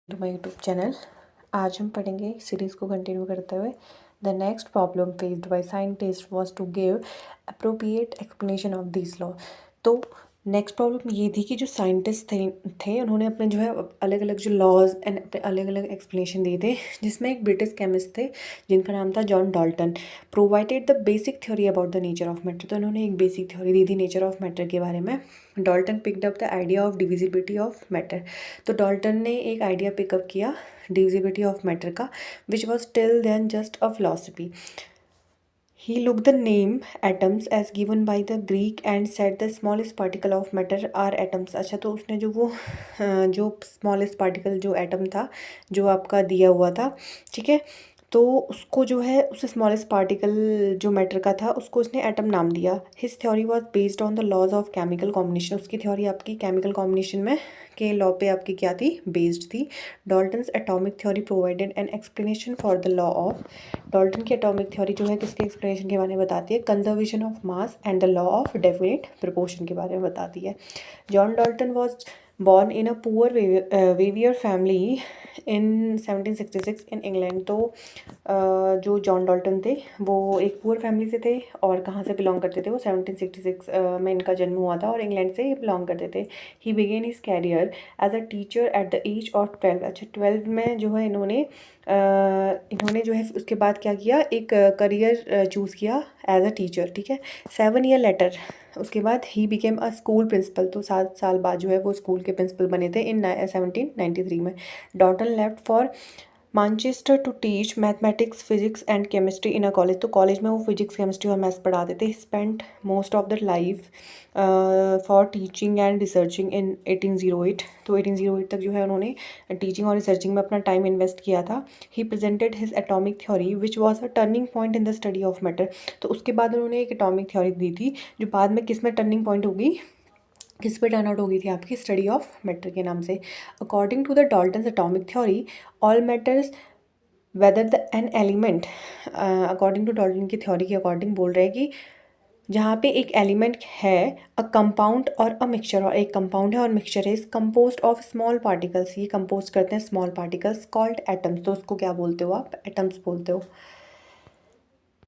To my YouTube channel. आज हम पढ़ेंगे सीरीज़ को कंटिन्यू करते हुए। The next problem faced by scientist was to give appropriate explanation of this law. तो नेक्स्ट प्रॉब्लम ये थी कि जो साइंटिस्ट थे उन्होंने अपने जो है अलग अलग जो लॉज एंड अपने अलग अलग एक्सप्लेनेशन दिए थे, जिसमें एक ब्रिटिश केमिस्ट थे जिनका नाम था John Dalton. Provided the basic theory about the nature of matter. तो उन्होंने एक बेसिक थ्योरी दी थी नेचर ऑफ मैटर के बारे में। Dalton picked up the idea of divisibility of matter. तो डाल्टन ने एक आइडिया पिकअप किया डिविजिबिलिटी ऑफ मैटर का, which was till then just a philosophy. He looked the name atoms as given by the Greek and said the smallest particle of matter are atoms। अच्छा, तो उसने जो smallest particle जो atom था जो आपका दिया हुआ था, ठीक है, तो उसको जो है उस स्मॉलेस्ट पार्टिकल जो मैटर का था उसको उसने एटम नाम दिया। His theory was based on the laws of chemical combination. उसकी थ्योरी आपकी केमिकल कॉम्बिनेशन में के लॉ पे आपकी क्या थी, बेस्ड थी। Dalton's atomic theory provided an explanation for the law of. Dalton की एटॉमिक थ्योरी जो है किसके एक्सप्लेनेशन के बारे में बताती है, conservation of mass and the law of definite proportion के बारे में बताती है। John Dalton was born in a poor weaver family in 1766 in England। तो जो जॉन डॉल्टन थे वो एक पुअर फैमिली से थे और कहाँ से बिलोंग करते थे, वो 1766 में इनका जन्म हुआ था और इंग्लैंड से ये बिलोंग करते थे। He began his career as a teacher at the age of 12। अच्छा, 12 में जो है इन्होंने जो है उसके बाद क्या किया, एक करियर चूज़ किया एज अ टीचर, ठीक है। 7 ईयर लेटर उसके बाद he became a school principal. तो 7 साल बाद जो है वो स्कूल के प्रिंसिपल बने थे इन 1793 में। Dalton left for Manchester to teach mathematics physics and chemistry in a college. तो कॉलेज में वो फिजिक्स केमिस्ट्री और मैथ्स पढ़ाते थे। Spent most of the life for teaching and researching in 1808। तो 1808 तक जो है उन्होंने टीचिंग और रिसर्चिंग में अपना टाइम इन्वेस्ट किया था। He presented his atomic theory which was a turning point in the study of matter. तो उसके बाद उन्होंने एक एटॉमिक थ्योरी दी थी जो बाद में किस में टर्निंग पॉइंट होगी, किस पे टर्न आउट हो गई थी, आपकी स्टडी ऑफ मैटर के नाम से। According to the Dalton's atomic theory all matters whether the an element. According to Dalton की थ्योरी के अकॉर्डिंग बोल रहे हैं कि जहाँ पे एक एलिमेंट है, अ कंपाउंड और अ मिक्सचर, और एक कंपाउंड है और मिक्सचर है, is composed of small particles. ये कंपोज करते हैं स्मॉल पार्टिकल्स कॉल्ड एटम्स। तो उसको क्या बोलते हो आप, एटम्स बोलते हो।